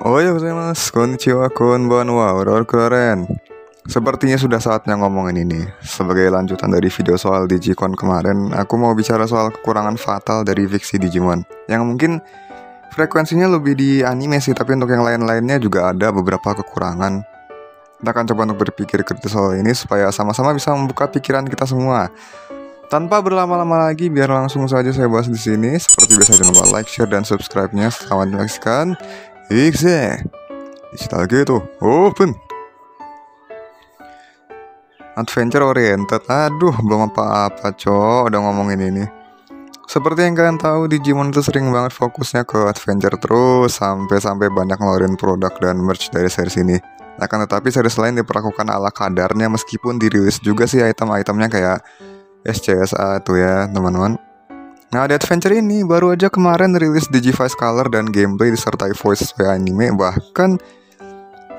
Oyo gozaimasu, konnichiwa, konbanwa, keren. Sepertinya sudah saatnya ngomongin ini. Sebagai lanjutan dari video soal Digicon kemarin, aku mau bicara soal kekurangan fatal dari fiksi Digimon, yang mungkin frekuensinya lebih di anime sih, tapi untuk yang lain-lainnya juga ada beberapa kekurangan. Kita akan coba untuk berpikir kritis soal ini supaya sama-sama bisa membuka pikiran kita semua. Tanpa berlama-lama lagi, biar langsung saja saya bahas di sini. Seperti biasa, jangan lupa like, share, dan subscribe-nya. Selamat menyaksikan. Ikse Digital gitu. Open. Adventure oriented. Aduh, belum apa-apa, cok. Udah ngomongin ini. Seperti yang kalian tahu, Digimon itu sering banget fokusnya ke adventure terus, sampai banyak ngeluarin produk dan merch dari series ini. Akan tetapi series lain diperlakukan ala kadarnya, meskipun dirilis juga sih item-itemnya kayak SCSA tuh ya, teman-teman. Nah, di adventure ini baru aja kemarin rilis Digivice Color dan gameplay disertai voice sesuai anime. Bahkan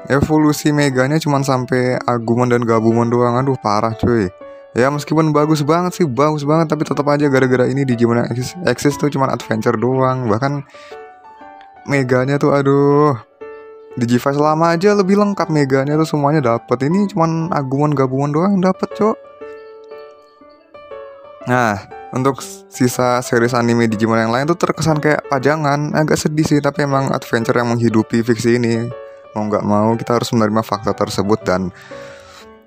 evolusi meganya cuma sampai Agumon dan Gabumon doang. Aduh, parah cuy. Ya meskipun bagus banget sih, bagus banget, tapi tetap aja gara-gara ini Digimon yang eksis tuh cuma adventure doang. Bahkan meganya tuh aduh, Digivice lama aja lebih lengkap, meganya tuh semuanya dapet. Ini cuma Agumon Gabumon doang dapet, cok. Nah, untuk sisa series anime Digimon yang lain tuh terkesan kayak pajangan. Agak sedih sih, tapi emang adventure yang menghidupi fiksi ini. Mau nggak mau kita harus menerima fakta tersebut. Dan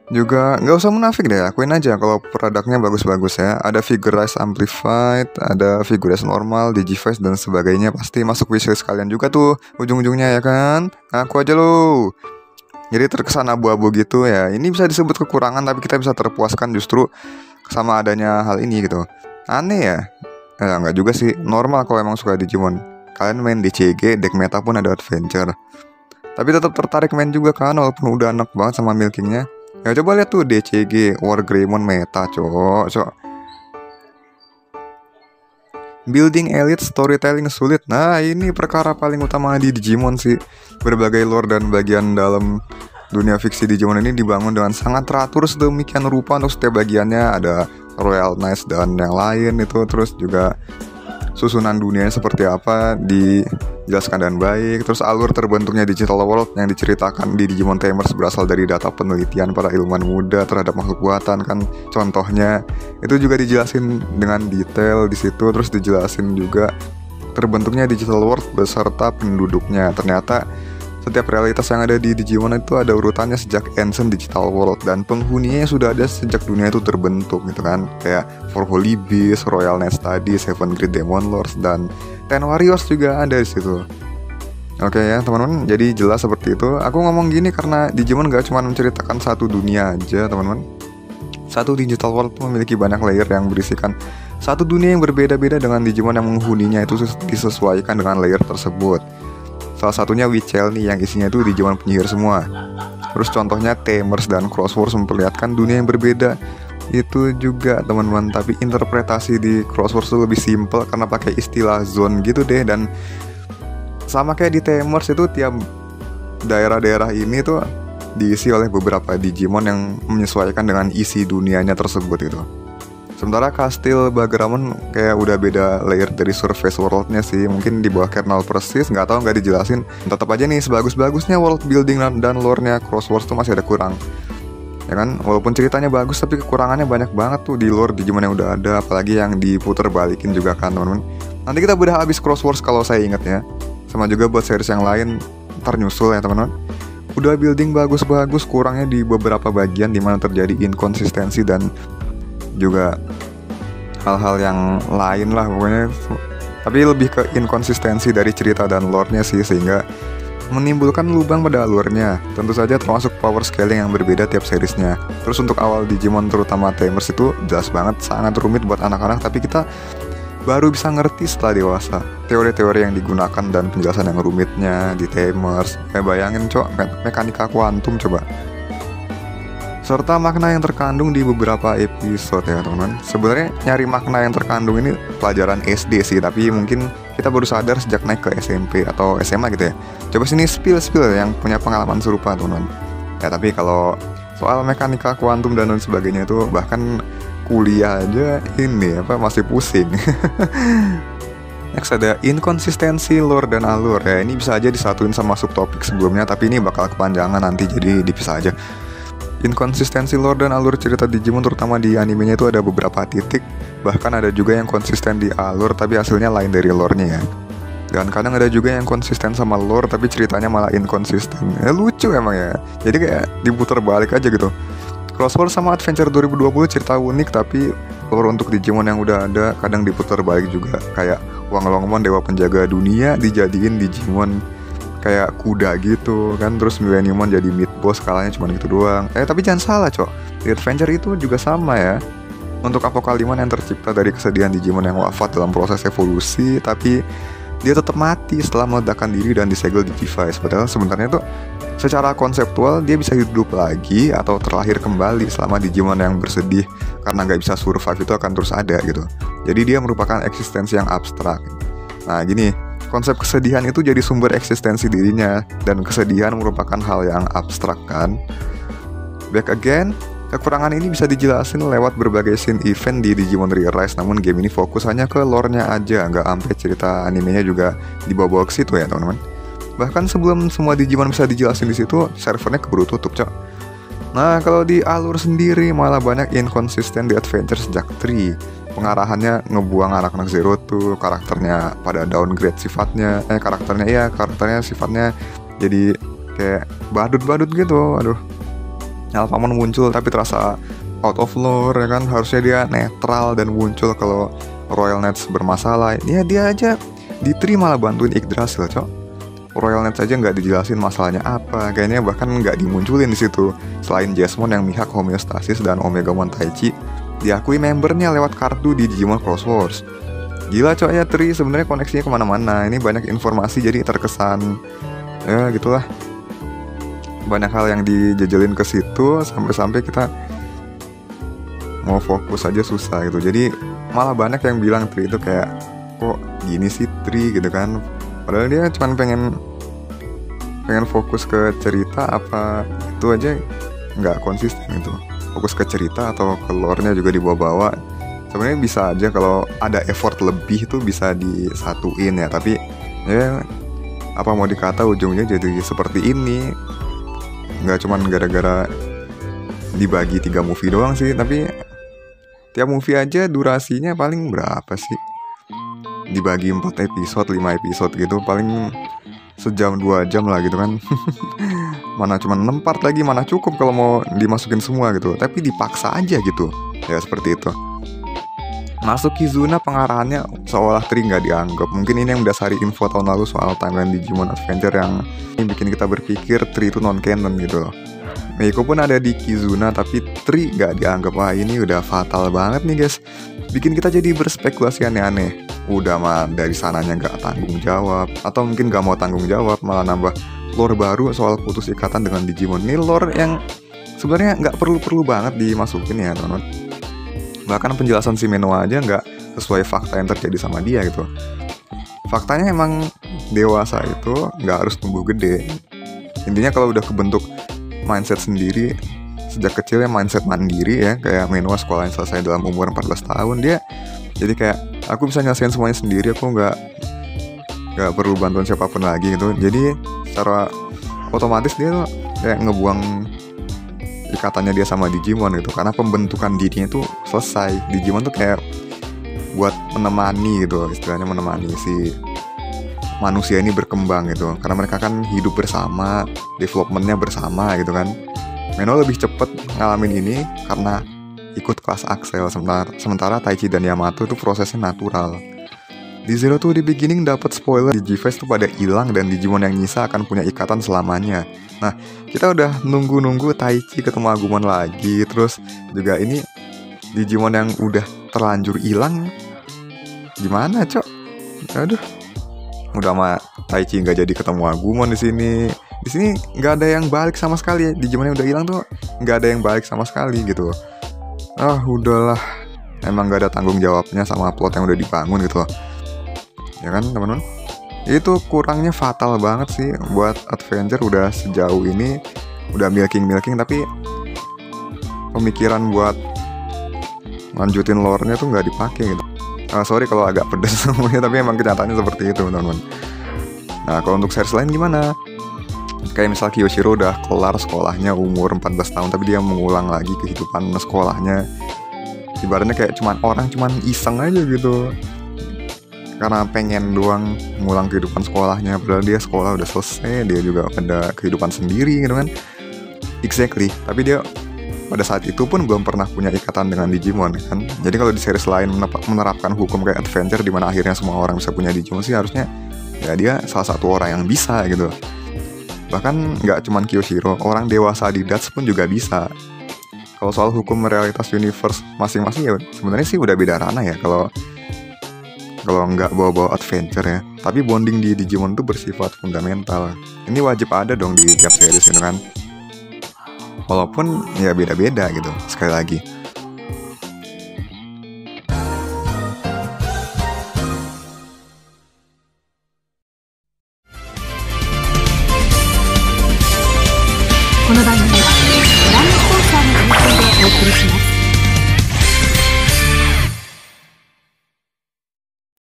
juga nggak usah munafik deh, akuin aja kalau produknya bagus-bagus ya. Ada Figurize Amplified, ada Figurize normal, Digivice dan sebagainya. Pasti masuk wishlist kalian juga tuh ujung-ujungnya ya kan. Aku aja loh. Jadi terkesan abu-abu gitu ya. Ini bisa disebut kekurangan, tapi kita bisa terpuaskan justru sama adanya hal ini gitu. Aneh ya? Enggak juga sih, normal kalau emang suka Digimon. Kalian main DCG, deck meta pun ada adventure. Tapi tetap tertarik main juga kan, walaupun udah enak banget sama milkingnya. Ya coba lihat tuh DCG, Wargreymon meta, cok. Building elite, storytelling sulit. Nah, ini perkara paling utama di Digimon sih. Berbagai lore dan bagian dalam dunia fiksi Digimon ini dibangun dengan sangat teratur sedemikian rupa untuk setiap bagiannya. Ada Royal Knights dan yang lain itu. Terus juga susunan dunianya seperti apa dijelaskan dengan baik. Terus alur terbentuknya digital world yang diceritakan di Digimon Tamers berasal dari data penelitian para ilmuwan muda terhadap makhluk buatan kan. Contohnya itu juga dijelasin dengan detail di situ. Terus dijelasin juga terbentuknya digital world beserta penduduknya. Ternyata setiap realitas yang ada di Digimon itu ada urutannya sejak Ancient Digital World, dan penghuninya sudah ada sejak dunia itu terbentuk gitu kan. Kayak For Holy Beast, Royal Knights tadi, Seven Great Demon Lords, dan Ten Warriors juga ada di situ. Oke ya teman-teman, jadi jelas seperti itu. Aku ngomong gini karena Digimon gak cuma menceritakan satu dunia aja teman-teman. Satu Digital World memiliki banyak layer yang berisikan satu dunia yang berbeda-beda dengan Digimon yang menghuninya itu disesuaikan dengan layer tersebut. Salah satunya Wichel nih yang isinya itu Digimon penyihir semua. Terus contohnya Tamers dan Crosswords memperlihatkan dunia yang berbeda. Itu juga teman-teman, tapi interpretasi di Crosswords itu lebih simple karena pakai istilah zone gitu deh. Dan sama kayak di Tamers itu tiap daerah-daerah ini tuh diisi oleh beberapa Digimon yang menyesuaikan dengan isi dunianya tersebut itu. Sementara Kastil Bagramon kayak udah beda layer dari surface worldnya sih. Mungkin di bawah kernel persis, nggak tahu, nggak dijelasin. Tetap aja nih, sebagus-bagusnya world building dan lore-nya Crosswords tuh masih ada kurang. Ya kan, walaupun ceritanya bagus tapi kekurangannya banyak banget tuh di lore Digimon yang udah ada. Apalagi yang diputer balikin juga kan teman-teman. Nanti kita bedah habis Crosswords kalau saya ingat ya. Sama juga buat series yang lain ntar nyusul ya teman-teman. Udah building bagus-bagus, kurangnya di beberapa bagian dimana terjadi inkonsistensi dan juga hal-hal yang lain lah pokoknya. Tapi lebih ke inkonsistensi dari cerita dan lore-nya sih, sehingga menimbulkan lubang pada alurnya. Tentu saja termasuk power scaling yang berbeda tiap seriesnya. Terus untuk awal Digimon terutama Tamers itu jelas banget sangat rumit buat anak-anak, tapi kita baru bisa ngerti setelah dewasa teori-teori yang digunakan dan penjelasan yang rumitnya di Tamers. Bayangin cok, mekanika kuantum coba, serta makna yang terkandung di beberapa episode ya teman-teman. Sebenarnya nyari makna yang terkandung ini pelajaran SD sih, tapi mungkin kita baru sadar sejak naik ke SMP atau SMA gitu ya. Coba sini spill yang punya pengalaman serupa teman-teman. Ya tapi kalau soal mekanika kuantum dan sebagainya itu bahkan kuliah aja ini masih pusing. Next ada inkonsistensi lore dan alur. Ya ini bisa aja disatuin sama subtopik sebelumnya, tapi ini bakal kepanjangan nanti, jadi dipisah aja. Inkonsistensi lore dan alur cerita Digimon terutama di animenya itu ada beberapa titik. Bahkan ada juga yang konsisten di alur tapi hasilnya lain dari lore-nya ya. Dan kadang ada juga yang konsisten sama lore tapi ceritanya malah inkonsisten. Lucu emang ya. Jadi kayak diputar balik aja gitu. Crossword sama Adventure 2020 cerita unik, tapi lore untuk Digimon yang udah ada kadang diputar balik juga. Kayak Wang Longmon dewa penjaga dunia dijadiin Digimon kayak kuda gitu kan. Terus Millenniumon jadi mid boss, kalahnya cuma gitu doang. Tapi jangan salah cok, di Adventure itu juga sama ya. Untuk Apocalypse yang tercipta dari kesedihan Digimon yang wafat dalam proses evolusi, tapi dia tetap mati setelah meledakkan diri dan disegel di device. Padahal sebenarnya tuh secara konseptual dia bisa hidup lagi atau terlahir kembali selama Digimon yang bersedih karena nggak bisa survive itu akan terus ada gitu. Jadi dia merupakan eksistensi yang abstrak. Nah gini, konsep kesedihan itu jadi sumber eksistensi dirinya, dan kesedihan merupakan hal yang abstrak kan. Back again, kekurangan ini bisa dijelasin lewat berbagai scene event di Digimon Re-Arise. Namun game ini fokus hanya ke lore-nya aja, nggak sampai cerita animenya juga dibawa-bawa ke situ ya teman-teman. Bahkan sebelum semua Digimon bisa dijelasin di situ, servernya keburu tutup cok. Nah kalau di alur sendiri malah banyak inkonsisten di Adventure sejak 3. Pengarahannya ngebuang anak-anak Zero tuh, karakternya pada downgrade sifatnya, karakternya sifatnya jadi kayak badut-badut gitu. Aduh, Alphamon muncul tapi terasa out of lore ya kan. Harusnya dia netral dan muncul kalau Royal Knights bermasalah. Ya dia aja di 3 malah bantuin Yggdrasil cok. Royal Knights aja nggak dijelasin masalahnya apa, kayaknya bahkan nggak dimunculin di situ. Selain Jasmine yang mihak homeostasis dan Omegamon Taichi diakui membernya lewat kartu di Digimon Crosswords. Gila cok ya, Tri sebenarnya koneksinya kemana-mana. Ini banyak informasi jadi terkesan ya gitulah. Banyak hal yang dijejelin ke situ sampai-sampai kita mau fokus aja susah gitu. Jadi malah banyak yang bilang Tri itu kayak kok gini sih Tri gitu kan. Padahal dia cuma pengen fokus ke cerita, apa itu aja nggak konsisten gitu. Fokus ke cerita atau ke lore-nya juga dibawa-bawa. Sebenarnya bisa aja kalau ada effort lebih itu bisa disatuin ya. Tapi ya apa mau dikata ujungnya jadi seperti ini. Nggak cuma gara-gara dibagi 3 movie doang sih. Tapi tiap movie aja durasinya paling berapa sih? Dibagi 4 episode, 5 episode gitu, paling sejam 2 jam lah gitu kan. Mana cuma 6 part lagi, mana cukup kalau mau dimasukin semua gitu. Tapi dipaksa aja gitu. Ya seperti itu. Masuk Kizuna pengarahannya seolah Tri nggak dianggap. Mungkin ini yang mendasari info tahun lalu soal timeline Digimon Adventure yang ini bikin kita berpikir Tri itu non-canon gitu loh. Meiko pun ada di Kizuna tapi Tri nggak dianggap. Wah ini udah fatal banget nih guys. Bikin kita jadi berspekulasi aneh-aneh. Udah mah dari sananya nggak tanggung jawab, atau mungkin nggak mau tanggung jawab malah nambah lore baru soal putus ikatan dengan Digimon. Ini lore yang sebenarnya nggak perlu banget dimasukin ya teman-teman. Bahkan penjelasan si Menoa aja nggak sesuai fakta yang terjadi sama dia gitu. Faktanya emang dewasa itu nggak harus tumbuh gede. Intinya kalau udah kebentuk mindset sendiri sejak kecilnya, mindset mandiri ya, kayak Menoa sekolahnya selesai dalam umur 14 tahun, dia jadi kayak aku bisa nyelesain semuanya sendiri, aku nggak perlu bantuan siapapun lagi gitu. Jadi secara otomatis dia tuh kayak ngebuang ikatannya dia sama Digimon gitu, karena pembentukan dirinya tuh selesai. Digimon tuh kayak buat menemani gitu, istilahnya menemani si manusia ini berkembang gitu, karena mereka kan hidup bersama, developmentnya bersama gitu kan. Menoa lebih cepet ngalamin ini karena ikut kelas Axel, sementara Taichi dan Yamato itu prosesnya natural. Di Zero tuh di beginning dapat spoiler Digivice tuh pada hilang dan Digimon yang nyisa akan punya ikatan selamanya. Nah, kita udah nunggu Taichi ketemu Agumon lagi, terus juga ini Digimon yang udah terlanjur hilang. Gimana, Cok? Aduh. Udah mah Taichi nggak jadi ketemu Agumon di sini. Di sini nggak ada yang balik sama sekali. Digimon yang udah hilang tuh nggak ada yang balik sama sekali gitu. Udahlah, emang gak ada tanggung jawabnya sama plot yang udah dibangun gitu loh. Ya kan teman-teman? Itu kurangnya fatal banget sih buat Adventure. Udah sejauh ini udah milking tapi pemikiran buat lanjutin lore-nya tuh gak dipakai gitu. Sorry kalau agak pedes semuanya, tapi emang kenyataannya seperti itu teman-teman. Nah kalau untuk series lain gimana? Kayak misal Kiyoshiro udah kelar sekolahnya umur 14 tahun, tapi dia mengulang lagi kehidupan sekolahnya. Ibaratnya kayak cuman iseng aja gitu, karena pengen doang ngulang kehidupan sekolahnya. Padahal dia sekolah udah selesai, dia juga ada kehidupan sendiri gitu kan. Exactly, tapi dia pada saat itu pun belum pernah punya ikatan dengan Digimon kan. Jadi kalau di series lain menerapkan hukum kayak Adventure di mana akhirnya semua orang bisa punya Digimon sih, harusnya ya dia salah satu orang yang bisa gitu. Bahkan nggak cuman Kiyoshiro, orang dewasa di Dats pun juga bisa. Kalau soal hukum realitas universe masing-masing ya sebenarnya sih udah beda ranah ya kalau nggak bawa-bawa adventure ya. Tapi bonding di Digimon tuh bersifat fundamental. Ini wajib ada dong di tiap series gitu kan. Walaupun ya beda-beda gitu, sekali lagi. Kono 番組はご覧のスポンサーの提供でお送り